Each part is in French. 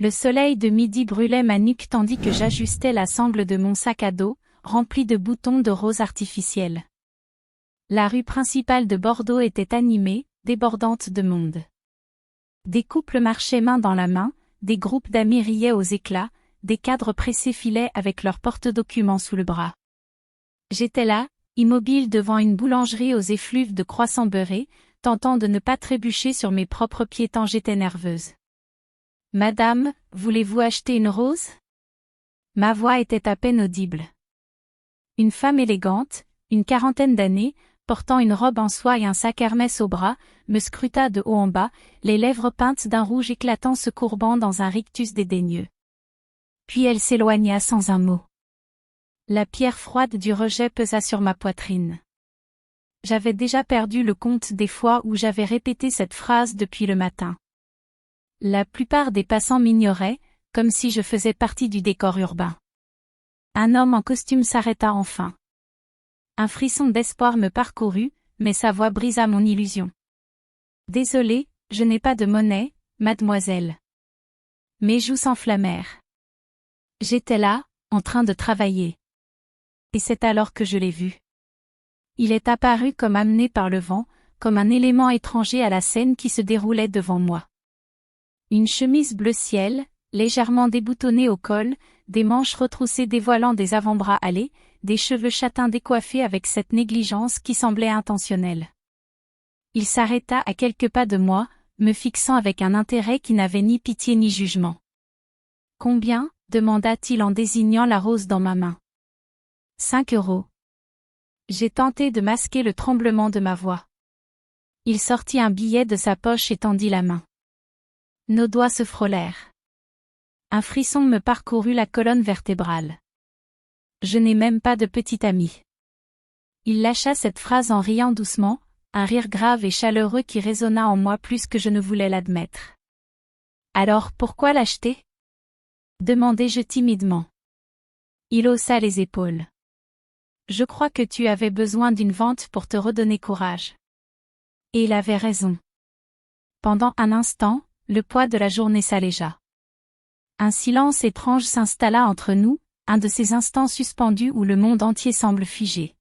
Le soleil de midi brûlait ma nuque tandis que j'ajustais la sangle de mon sac à dos, rempli de boutons de roses artificiels. La rue principale de Bordeaux était animée, débordante de monde. Des couples marchaient main dans la main, des groupes d'amis riaient aux éclats, des cadres pressés filaient avec leurs porte-documents sous le bras. J'étais là, immobile devant une boulangerie aux effluves de croissants beurrés, tentant de ne pas trébucher sur mes propres pieds tant j'étais nerveuse. « Madame, voulez-vous acheter une rose ?» Ma voix était à peine audible. Une femme élégante, une quarantaine d'années, portant une robe en soie et un sac Hermès au bras, me scruta de haut en bas, les lèvres peintes d'un rouge éclatant se courbant dans un rictus dédaigneux. Puis elle s'éloigna sans un mot. La pierre froide du rejet pesa sur ma poitrine. J'avais déjà perdu le compte des fois où j'avais répété cette phrase depuis le matin. La plupart des passants m'ignoraient, comme si je faisais partie du décor urbain. Un homme en costume s'arrêta enfin. Un frisson d'espoir me parcourut, mais sa voix brisa mon illusion. « Désolé, je n'ai pas de monnaie, mademoiselle. » Mes joues s'enflammèrent. J'étais là, en train de travailler. Et c'est alors que je l'ai vu. Il est apparu comme amené par le vent, comme un élément étranger à la scène qui se déroulait devant moi. Une chemise bleu ciel, légèrement déboutonnée au col, des manches retroussées dévoilant des avant-bras hâlés, des cheveux châtains décoiffés avec cette négligence qui semblait intentionnelle. Il s'arrêta à quelques pas de moi, me fixant avec un intérêt qui n'avait ni pitié ni jugement. « Combien ?» demanda-t-il en désignant la rose dans ma main. « 5 €. J'ai tenté de masquer le tremblement de ma voix. Il sortit un billet de sa poche et tendit la main. Nos doigts se frôlèrent. Un frisson me parcourut la colonne vertébrale. Je n'ai même pas de petit ami. Il lâcha cette phrase en riant doucement, un rire grave et chaleureux qui résonna en moi plus que je ne voulais l'admettre. Alors pourquoi l'acheter ? Demandai-je timidement. Il haussa les épaules. Je crois que tu avais besoin d'une vente pour te redonner courage. Et il avait raison. Pendant un instant, le poids de la journée s'allégea. Un silence étrange s'installa entre nous, un de ces instants suspendus où le monde entier semble figé.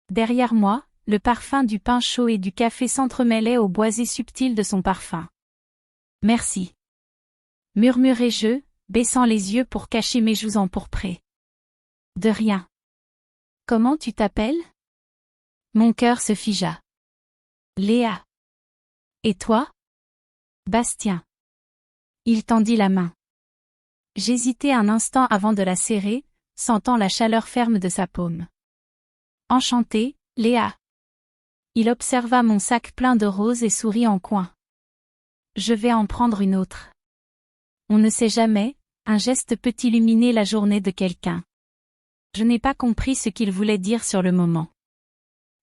Derrière moi, le parfum du pain chaud et du café s'entremêlait au boisé subtil de son parfum. « Merci. » murmurai-je, baissant les yeux pour cacher mes joues empourprées. « De rien. Comment tu t'appelles ?» Mon cœur se figea. « Léa. Et toi ? » Bastien. Il tendit la main. J'hésitai un instant avant de la serrer, sentant la chaleur ferme de sa paume. « Enchanté, Léa. » Il observa mon sac plein de roses et sourit en coin. « Je vais en prendre une autre. » On ne sait jamais, un geste peut illuminer la journée de quelqu'un. Je n'ai pas compris ce qu'il voulait dire sur le moment.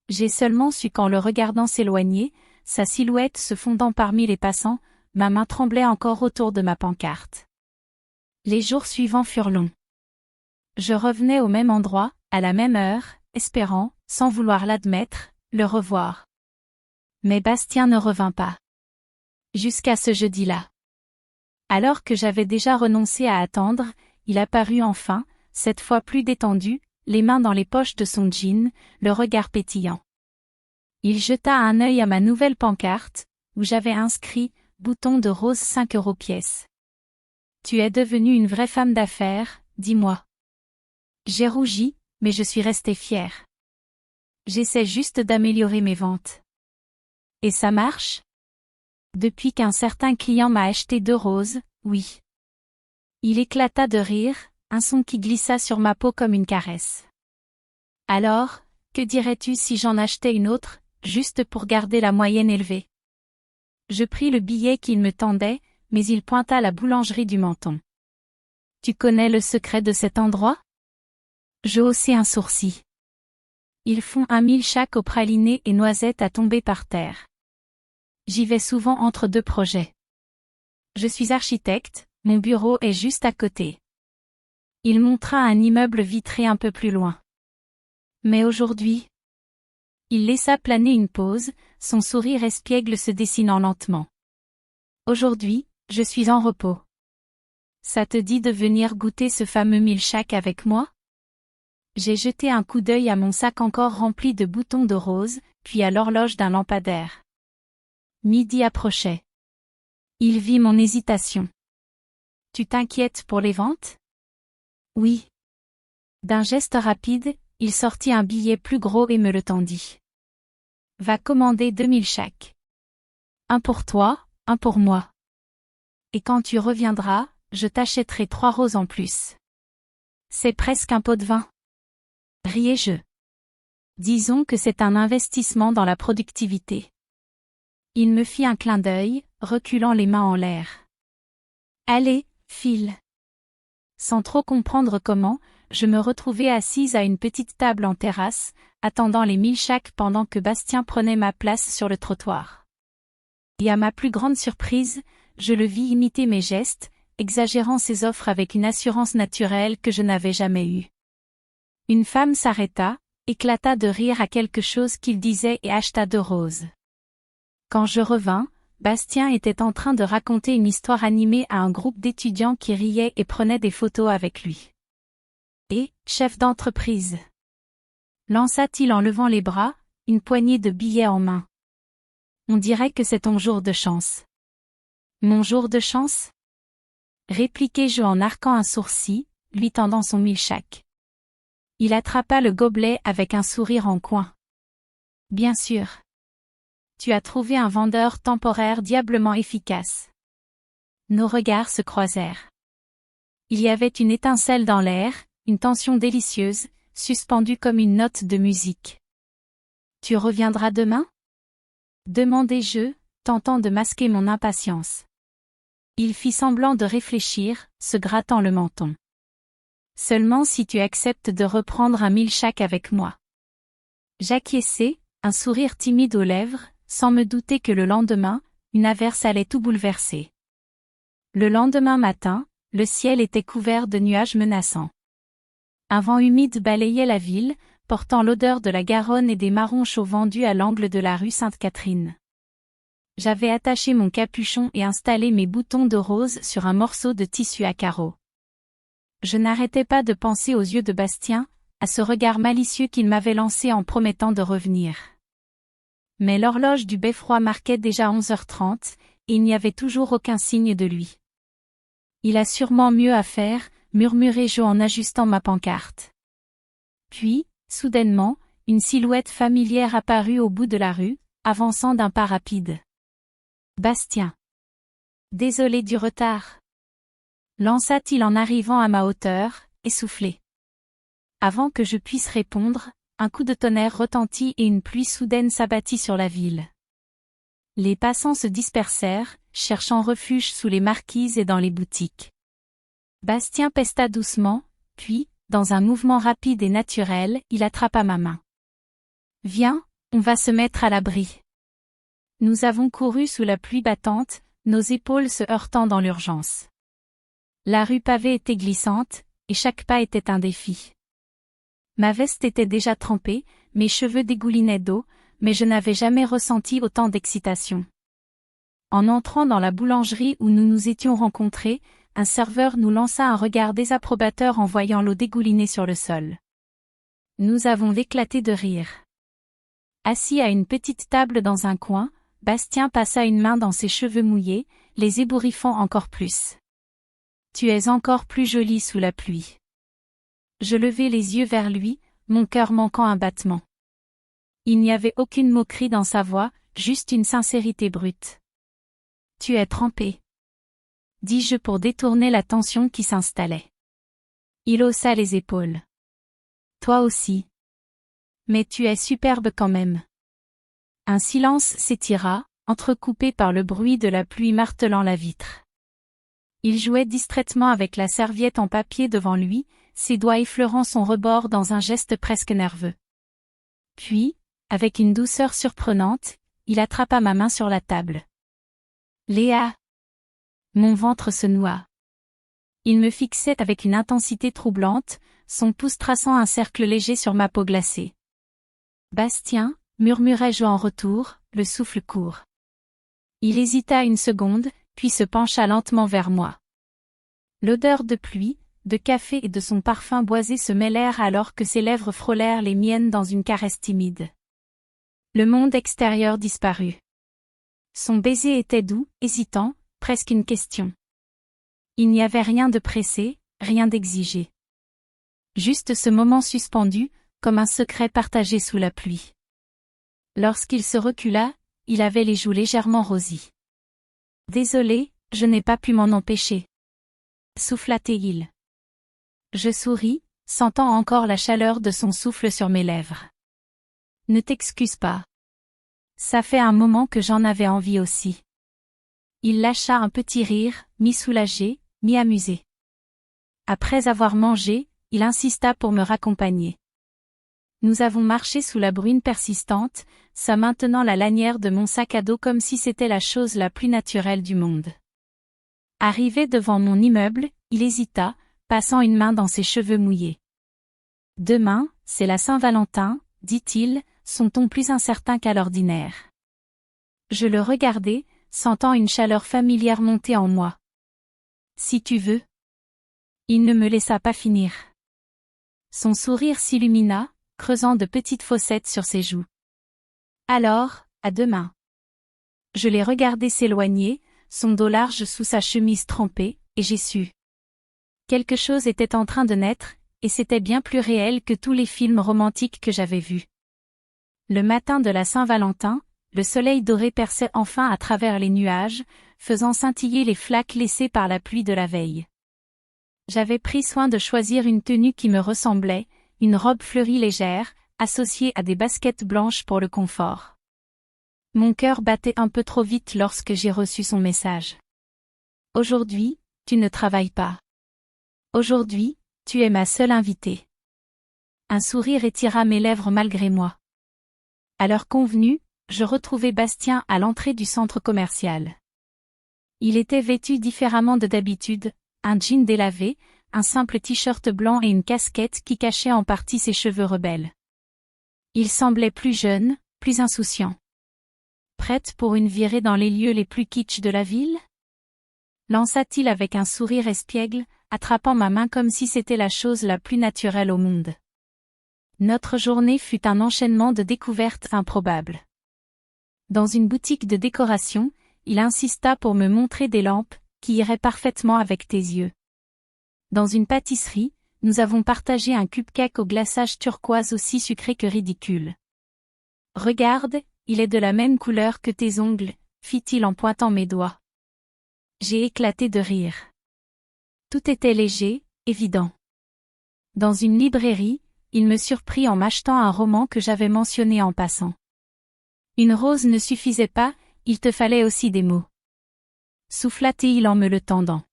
J'ai seulement su qu'en le regardant s'éloigner, sa silhouette se fondant parmi les passants, ma main tremblait encore autour de ma pancarte. Les jours suivants furent longs. Je revenais au même endroit, à la même heure, espérant, sans vouloir l'admettre, le revoir. Mais Bastien ne revint pas. Jusqu'à ce jeudi-là. Alors que j'avais déjà renoncé à attendre, il apparut enfin, cette fois plus détendu, les mains dans les poches de son jean, le regard pétillant. Il jeta un œil à ma nouvelle pancarte, où j'avais inscrit « Bouton de rose 5 € pièce ». « Tu es devenue une vraie femme d'affaires, dis-moi. » J'ai rougi, mais je suis restée fière. J'essaie juste d'améliorer mes ventes. Et ça marche ? Depuis qu'un certain client m'a acheté 2 roses, oui. Il éclata de rire, un son qui glissa sur ma peau comme une caresse. Alors, que dirais-tu si j'en achetais une autre, juste pour garder la moyenne élevée ? Je pris le billet qu'il me tendait, mais il pointa la boulangerie du Menton. Tu connais le secret de cet endroit ? Je haussai un sourcil. Ils font 1 000 chaque aux pralinés et noisettes à tomber par terre. J'y vais souvent entre 2 projets. Je suis architecte, mon bureau est juste à côté. Il montra un immeuble vitré un peu plus loin. Mais aujourd'hui... Il laissa planer une pause, son sourire espiègle se dessinant lentement. Aujourd'hui, je suis en repos. Ça te dit de venir goûter ce fameux milkshake avec moi? J'ai jeté un coup d'œil à mon sac encore rempli de boutons de rose, puis à l'horloge d'un lampadaire. Midi approchait. Il vit mon hésitation. Tu t'inquiètes pour les ventes? Oui. D'un geste rapide, il sortit un billet plus gros et me le tendit. Va commander 2 milkshakes. Un pour toi, un pour moi. Et quand tu reviendras, je t'achèterai 3 roses en plus. C'est presque un pot de vin. Riais-je. Disons que c'est un investissement dans la productivité. Il me fit un clin d'œil, reculant les mains en l'air. Allez, file. Sans trop comprendre comment, je me retrouvai assise à une petite table en terrasse, attendant les milkshakes pendant que Bastien prenait ma place sur le trottoir. Et à ma plus grande surprise, je le vis imiter mes gestes, exagérant ses offres avec une assurance naturelle que je n'avais jamais eue. Une femme s'arrêta, éclata de rire à quelque chose qu'il disait et acheta 2 roses. Quand je revins, Bastien était en train de raconter une histoire animée à un groupe d'étudiants qui riaient et prenaient des photos avec lui. Et, chef d'entreprise, lança-t-il en levant les bras, une poignée de billets en main. On dirait que c'est ton jour de chance. Mon jour de chance? Répliquai-je en arquant un sourcil, lui tendant son milkshake. Il attrapa le gobelet avec un sourire en coin. Bien sûr. Tu as trouvé un vendeur temporaire diablement efficace. Nos regards se croisèrent. Il y avait une étincelle dans l'air, une tension délicieuse, suspendue comme une note de musique. Tu reviendras demain? Demandai-je, tentant de masquer mon impatience. Il fit semblant de réfléchir, se grattant le menton. Seulement si tu acceptes de reprendre un milkshake avec moi. J'acquiesçai, un sourire timide aux lèvres, sans me douter que le lendemain, une averse allait tout bouleverser. Le lendemain matin, le ciel était couvert de nuages menaçants. Un vent humide balayait la ville, portant l'odeur de la Garonne et des marrons chauds vendus à l'angle de la rue Sainte-Catherine. J'avais attaché mon capuchon et installé mes boutons de rose sur un morceau de tissu à carreaux. Je n'arrêtais pas de penser aux yeux de Bastien, à ce regard malicieux qu'il m'avait lancé en promettant de revenir. Mais l'horloge du beffroi marquait déjà 11h30, et il n'y avait toujours aucun signe de lui. Il a sûrement mieux à faire, murmurai-je en ajustant ma pancarte. Puis, soudainement, une silhouette familière apparut au bout de la rue, avançant d'un pas rapide. Bastien. Désolé du retard. Lança-t-il en arrivant à ma hauteur, essoufflé. Avant que je puisse répondre, un coup de tonnerre retentit et une pluie soudaine s'abattit sur la ville. Les passants se dispersèrent, cherchant refuge sous les marquises et dans les boutiques. Bastien pesta doucement, puis, dans un mouvement rapide et naturel, il attrapa ma main. « Viens, on va se mettre à l'abri. » Nous avons couru sous la pluie battante, nos épaules se heurtant dans l'urgence. La rue pavée était glissante, et chaque pas était un défi. Ma veste était déjà trempée, mes cheveux dégoulinaient d'eau, mais je n'avais jamais ressenti autant d'excitation. En entrant dans la boulangerie où nous nous étions rencontrés, un serveur nous lança un regard désapprobateur en voyant l'eau dégouliner sur le sol. Nous avons éclaté de rire. Assis à une petite table dans un coin, Bastien passa une main dans ses cheveux mouillés, les ébouriffant encore plus. « Tu es encore plus jolie sous la pluie. » Je levai les yeux vers lui, mon cœur manquant un battement. Il n'y avait aucune moquerie dans sa voix, juste une sincérité brute. « Tu es trempé. » dis-je pour détourner la tension qui s'installait. Il haussa les épaules. « Toi aussi. Mais tu es superbe quand même. » Un silence s'étira, entrecoupé par le bruit de la pluie martelant la vitre. Il jouait distraitement avec la serviette en papier devant lui, ses doigts effleurant son rebord dans un geste presque nerveux. Puis, avec une douceur surprenante, il attrapa ma main sur la table. « Léa !» Mon ventre se noua. Il me fixait avec une intensité troublante, son pouce traçant un cercle léger sur ma peau glacée. « Bastien !» murmurai-je en retour, le souffle court. Il hésita une seconde, puis se pencha lentement vers moi. L'odeur de pluie, de café et de son parfum boisé se mêlèrent alors que ses lèvres frôlèrent les miennes dans une caresse timide. Le monde extérieur disparut. Son baiser était doux, hésitant, presque une question. Il n'y avait rien de pressé, rien d'exigé. Juste ce moment suspendu, comme un secret partagé sous la pluie. Lorsqu'il se recula, il avait les joues légèrement rosies. « Désolé, je n'ai pas pu m'en empêcher. » souffla-t-il. Je souris, sentant encore la chaleur de son souffle sur mes lèvres. « Ne t'excuse pas. Ça fait un moment que j'en avais envie aussi. » Il lâcha un petit rire, mi-soulagé, mi-amusé. Après avoir mangé, il insista pour me raccompagner. Nous avons marché sous la bruine persistante, sa main tenant la lanière de mon sac à dos comme si c'était la chose la plus naturelle du monde. Arrivé devant mon immeuble, il hésita, passant une main dans ses cheveux mouillés. « Demain, c'est la Saint-Valentin, » dit-il, son ton plus incertain qu'à l'ordinaire. Je le regardai, sentant une chaleur familière monter en moi. « Si tu veux. » Il ne me laissa pas finir. Son sourire s'illumina, creusant de petites fossettes sur ses joues. « Alors, à demain. » Je l'ai regardé s'éloigner, son dos large sous sa chemise trempée, et j'ai su. Quelque chose était en train de naître, et c'était bien plus réel que tous les films romantiques que j'avais vus. Le matin de la Saint-Valentin, le soleil doré perçait enfin à travers les nuages, faisant scintiller les flaques laissées par la pluie de la veille. J'avais pris soin de choisir une tenue qui me ressemblait, une robe fleurie légère, associée à des baskets blanches pour le confort. Mon cœur battait un peu trop vite lorsque j'ai reçu son message. « Aujourd'hui, tu ne travailles pas. Aujourd'hui, tu es ma seule invitée. » Un sourire étira mes lèvres malgré moi. À l'heure convenue, je retrouvai Bastien à l'entrée du centre commercial. Il était vêtu différemment de d'habitude, un jean délavé, un simple t-shirt blanc et une casquette qui cachait en partie ses cheveux rebelles. Il semblait plus jeune, plus insouciant. Prête pour une virée dans les lieux les plus kitsch de la ville ? Lança-t-il avec un sourire espiègle, attrapant ma main comme si c'était la chose la plus naturelle au monde. Notre journée fut un enchaînement de découvertes improbables. Dans une boutique de décoration, il insista pour me montrer des lampes, qui iraient parfaitement avec tes yeux. Dans une pâtisserie, nous avons partagé un cupcake au glaçage turquoise aussi sucré que ridicule. « Regarde, il est de la même couleur que tes ongles, » fit-il en pointant mes doigts. J'ai éclaté de rire. Tout était léger, évident. Dans une librairie, il me surprit en m'achetant un roman que j'avais mentionné en passant. Une rose ne suffisait pas, il te fallait aussi des mots. Souffla-t-il en me le tendant.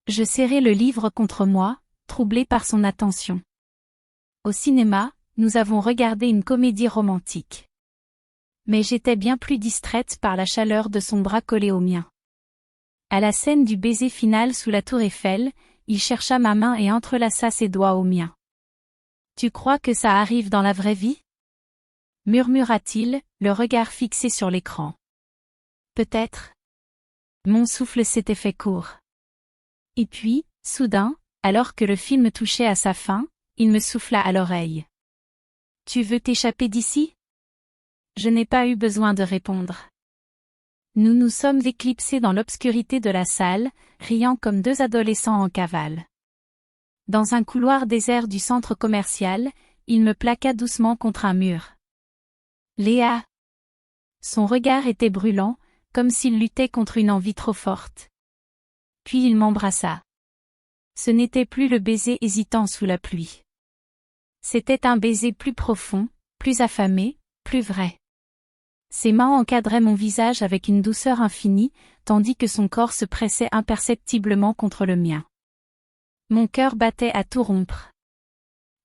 Je serrai le livre contre moi, troublé par son attention. Au cinéma, nous avons regardé une comédie romantique. Mais j'étais bien plus distraite par la chaleur de son bras collé au mien. À la scène du baiser final sous la tour Eiffel, il chercha ma main et entrelaça ses doigts aux miens. « Tu crois que ça arrive dans la vraie vie ? » murmura-t-il, le regard fixé sur l'écran. « Peut-être. » Mon souffle s'était fait court. Et puis, soudain, alors que le film touchait à sa fin, il me souffla à l'oreille. « Tu veux t'échapper d'ici ? » Je n'ai pas eu besoin de répondre. Nous nous sommes éclipsés dans l'obscurité de la salle, riant comme deux adolescents en cavale. Dans un couloir désert du centre commercial, il me plaqua doucement contre un mur. « Léa !» Son regard était brûlant, comme s'il luttait contre une envie trop forte. Puis il m'embrassa. Ce n'était plus le baiser hésitant sous la pluie. C'était un baiser plus profond, plus affamé, plus vrai. Ses mains encadraient mon visage avec une douceur infinie, tandis que son corps se pressait imperceptiblement contre le mien. Mon cœur battait à tout rompre.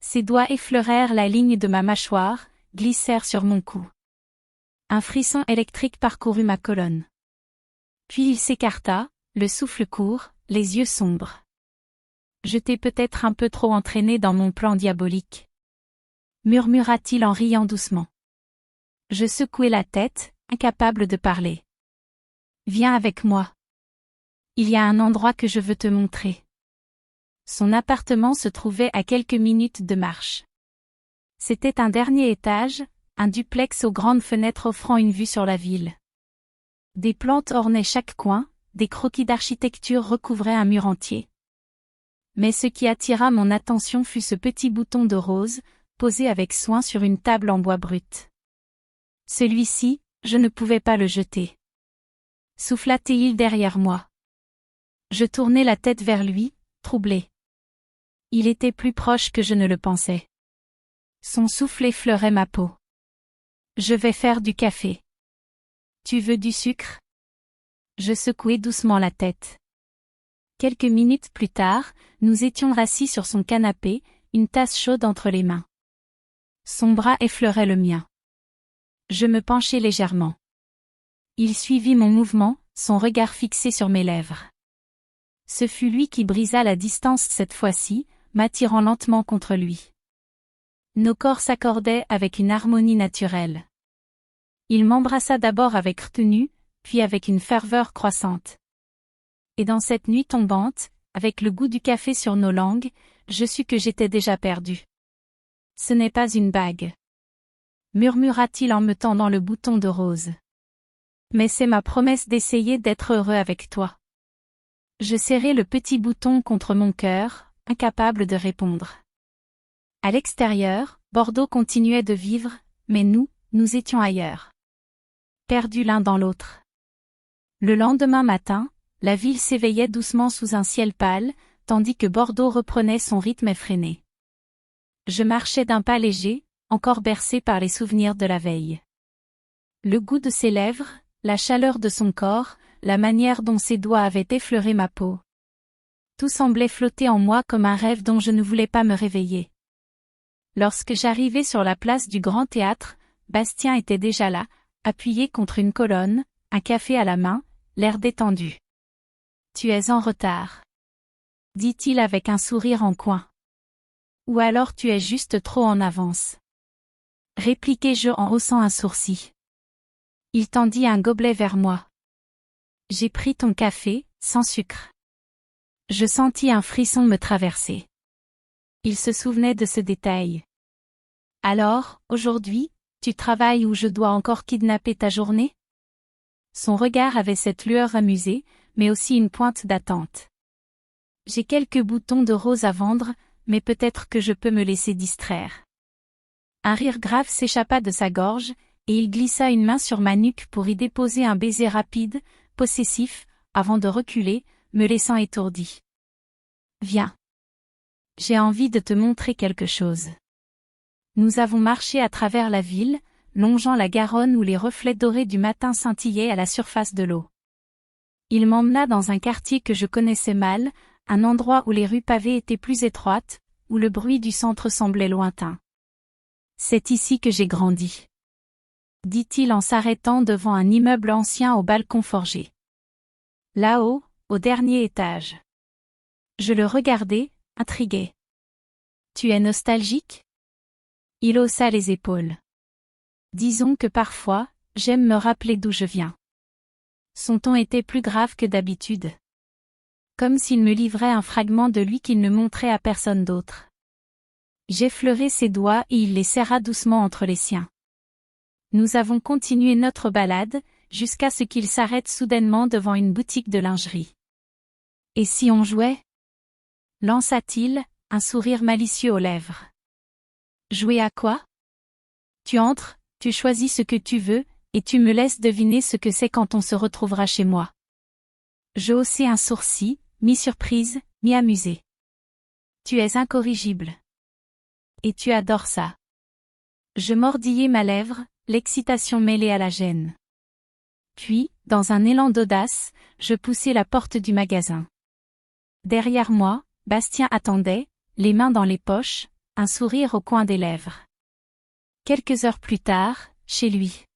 Ses doigts effleurèrent la ligne de ma mâchoire, glissèrent sur mon cou. Un frisson électrique parcourut ma colonne. Puis il s'écarta, le souffle court, les yeux sombres. Je t'ai peut-être un peu trop entraîné dans mon plan diabolique. Murmura-t-il en riant doucement. Je secouai la tête, incapable de parler. Viens avec moi. Il y a un endroit que je veux te montrer. Son appartement se trouvait à quelques minutes de marche. C'était un dernier étage, un duplex aux grandes fenêtres offrant une vue sur la ville. Des plantes ornaient chaque coin, des croquis d'architecture recouvraient un mur entier. Mais ce qui attira mon attention fut ce petit bouton de rose, posé avec soin sur une table en bois brut. Celui-ci, je ne pouvais pas le jeter. Souffla-t-il derrière moi? Je tournai la tête vers lui, troublé. Il était plus proche que je ne le pensais. Son souffle effleurait ma peau. Je vais faire du café. Tu veux du sucre? Je secouai doucement la tête. Quelques minutes plus tard, nous étions assis sur son canapé, une tasse chaude entre les mains. Son bras effleurait le mien. Je me penchai légèrement. Il suivit mon mouvement, son regard fixé sur mes lèvres. Ce fut lui qui brisa la distance cette fois-ci, m'attirant lentement contre lui. Nos corps s'accordaient avec une harmonie naturelle. Il m'embrassa d'abord avec retenue, puis avec une ferveur croissante. Et dans cette nuit tombante, avec le goût du café sur nos langues, je sus que j'étais déjà perdu. Ce n'est pas une bague, murmura-t-il en me tendant le bouton de rose. Mais c'est ma promesse d'essayer d'être heureux avec toi. Je serrai le petit bouton contre mon cœur, incapable de répondre. À l'extérieur, Bordeaux continuait de vivre, mais nous étions ailleurs. Perdus l'un dans l'autre. Le lendemain matin, la ville s'éveillait doucement sous un ciel pâle, tandis que Bordeaux reprenait son rythme effréné. Je marchais d'un pas léger, encore bercé par les souvenirs de la veille. Le goût de ses lèvres, la chaleur de son corps, la manière dont ses doigts avaient effleuré ma peau. Tout semblait flotter en moi comme un rêve dont je ne voulais pas me réveiller. Lorsque j'arrivai sur la place du Grand Théâtre, Bastien était déjà là, appuyé contre une colonne, un café à la main, l'air détendu. « Tu es en retard. » dit-il avec un sourire en coin. « Ou alors tu es juste trop en avance. » répliquai-je en haussant un sourcil. Il tendit un gobelet vers moi. J'ai pris ton café, sans sucre. Je sentis un frisson me traverser. Il se souvenait de ce détail. Alors, aujourd'hui, tu travailles ou je dois encore kidnapper ta journée? Son regard avait cette lueur amusée, mais aussi une pointe d'attente. J'ai quelques boutons de rose à vendre, mais peut-être que je peux me laisser distraire. Un rire grave s'échappa de sa gorge, et il glissa une main sur ma nuque pour y déposer un baiser rapide, possessif, avant de reculer, me laissant étourdi. Viens. J'ai envie de te montrer quelque chose. Nous avons marché à travers la ville, longeant la Garonne où les reflets dorés du matin scintillaient à la surface de l'eau. Il m'emmena dans un quartier que je connaissais mal, un endroit où les rues pavées étaient plus étroites, où le bruit du centre semblait lointain. C'est ici que j'ai grandi, dit-il en s'arrêtant devant un immeuble ancien au balcon forgé. Là-haut, au dernier étage. Je le regardai, intrigué. Tu es nostalgique? Il haussa les épaules. Disons que parfois, j'aime me rappeler d'où je viens. Son ton était plus grave que d'habitude. Comme s'il me livrait un fragment de lui qu'il ne montrait à personne d'autre. J'effleurai ses doigts et il les serra doucement entre les siens. Nous avons continué notre balade, jusqu'à ce qu'il s'arrête soudainement devant une boutique de lingerie. Et si on jouait? Lança-t-il, un sourire malicieux aux lèvres. Jouer à quoi? Tu entres, tu choisis ce que tu veux, et tu me laisses deviner ce que c'est quand on se retrouvera chez moi. Je haussai un sourcil, mi-surprise, mi-amusé. Tu es incorrigible. Et tu adores ça. Je mordillai ma lèvre, l'excitation mêlée à la gêne. Puis, dans un élan d'audace, je poussai la porte du magasin. Derrière moi, Bastien attendait, les mains dans les poches, un sourire au coin des lèvres. Quelques heures plus tard, chez lui.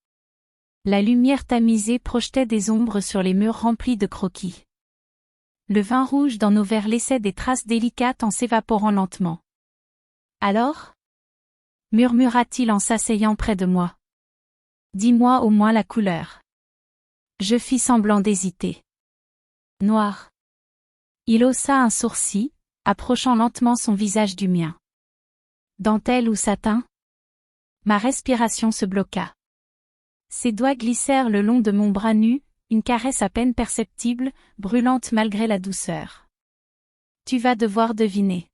La lumière tamisée projetait des ombres sur les murs remplis de croquis. Le vin rouge dans nos verres laissait des traces délicates en s'évaporant lentement. Alors? Murmura-t-il en s'asseyant près de moi. Dis-moi au moins la couleur. Je fis semblant d'hésiter. Noir. Il haussa un sourcil, approchant lentement son visage du mien. Dentelle ou satin? Ma respiration se bloqua. Ses doigts glissèrent le long de mon bras nu, une caresse à peine perceptible, brûlante malgré la douceur. Tu vas devoir deviner.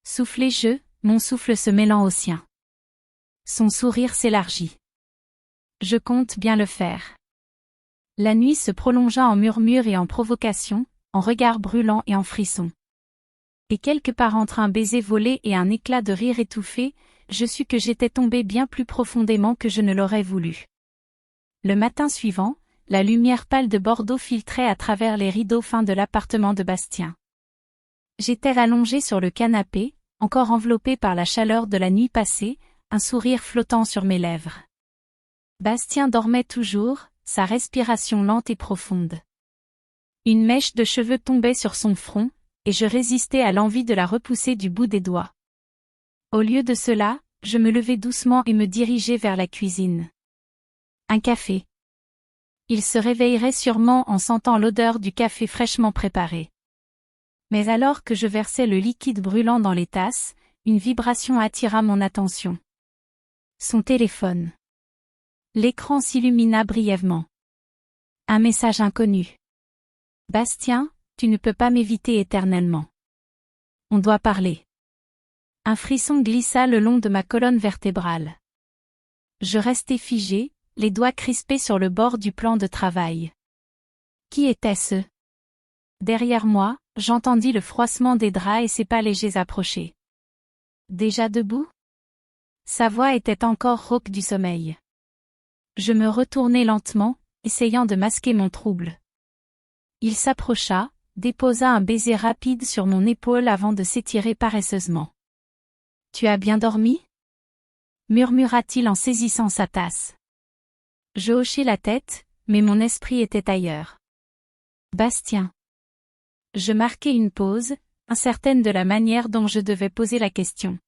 Soufflai-je, mon souffle se mêlant au sien. Son sourire s'élargit. Je compte bien le faire. La nuit se prolongea en murmures et en provocations, en regards brûlants et en frissons. Et quelque part entre un baiser volé et un éclat de rire étouffé, je sus que j'étais tombé bien plus profondément que je ne l'aurais voulu. Le matin suivant, la lumière pâle de Bordeaux filtrait à travers les rideaux fins de l'appartement de Bastien. J'étais allongé sur le canapé, encore enveloppé par la chaleur de la nuit passée, un sourire flottant sur mes lèvres. Bastien dormait toujours, sa respiration lente et profonde. Une mèche de cheveux tombait sur son front, et je résistais à l'envie de la repousser du bout des doigts. Au lieu de cela, je me levai doucement et me dirigeai vers la cuisine. Un café. Il se réveillerait sûrement en sentant l'odeur du café fraîchement préparé. Mais alors que je versais le liquide brûlant dans les tasses, une vibration attira mon attention. Son téléphone. L'écran s'illumina brièvement. Un message inconnu. Bastien, tu ne peux pas m'éviter éternellement. On doit parler. Un frisson glissa le long de ma colonne vertébrale. Je restai figé, les doigts crispés sur le bord du plan de travail. Qui était-ce? Derrière moi, j'entendis le froissement des draps et ses pas légers approcher. Déjà debout? Sa voix était encore rauque du sommeil. Je me retournai lentement, essayant de masquer mon trouble. Il s'approcha, déposa un baiser rapide sur mon épaule avant de s'étirer paresseusement. « Tu as bien dormi ?» murmura-t-il en saisissant sa tasse. Je hochai la tête, mais mon esprit était ailleurs. Bastien. Je marquai une pause, incertaine de la manière dont je devais poser la question.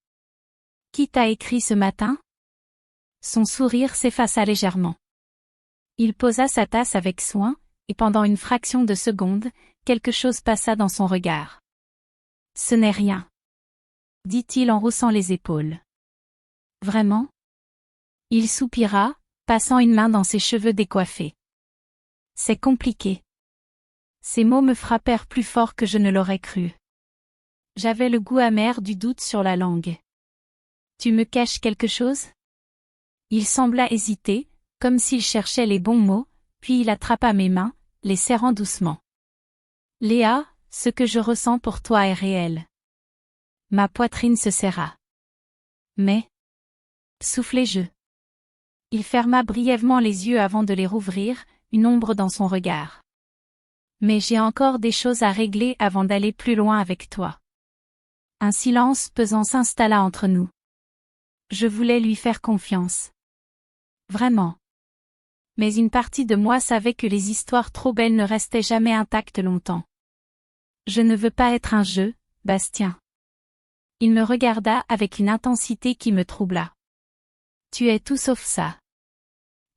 Qui t'a écrit ce matin? Son sourire s'effaça légèrement. Il posa sa tasse avec soin, et pendant une fraction de seconde, quelque chose passa dans son regard. Ce n'est rien, dit-il en haussant les épaules. Vraiment? Il soupira, passant une main dans ses cheveux décoiffés. C'est compliqué. Ces mots me frappèrent plus fort que je ne l'aurais cru. J'avais le goût amer du doute sur la langue. Tu me caches quelque chose? Il sembla hésiter, comme s'il cherchait les bons mots, puis il attrapa mes mains, les serrant doucement. Léa, ce que je ressens pour toi est réel. Ma poitrine se serra. Mais, soufflai-je. Il ferma brièvement les yeux avant de les rouvrir, une ombre dans son regard. Mais j'ai encore des choses à régler avant d'aller plus loin avec toi. Un silence pesant s'installa entre nous. Je voulais lui faire confiance. Vraiment. Mais une partie de moi savait que les histoires trop belles ne restaient jamais intactes longtemps. Je ne veux pas être un jeu, Bastien. Il me regarda avec une intensité qui me troubla. Tu es tout sauf ça.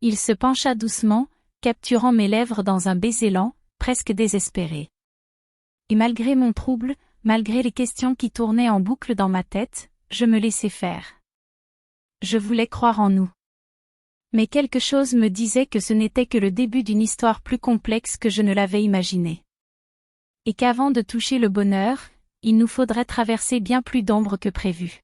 Il se pencha doucement, capturant mes lèvres dans un baiser lent, presque désespéré. Et malgré mon trouble, malgré les questions qui tournaient en boucle dans ma tête, je me laissai faire. Je voulais croire en nous. Mais quelque chose me disait que ce n'était que le début d'une histoire plus complexe que je ne l'avais imaginée. Et qu'avant de toucher le bonheur, il nous faudrait traverser bien plus d'ombres que prévu.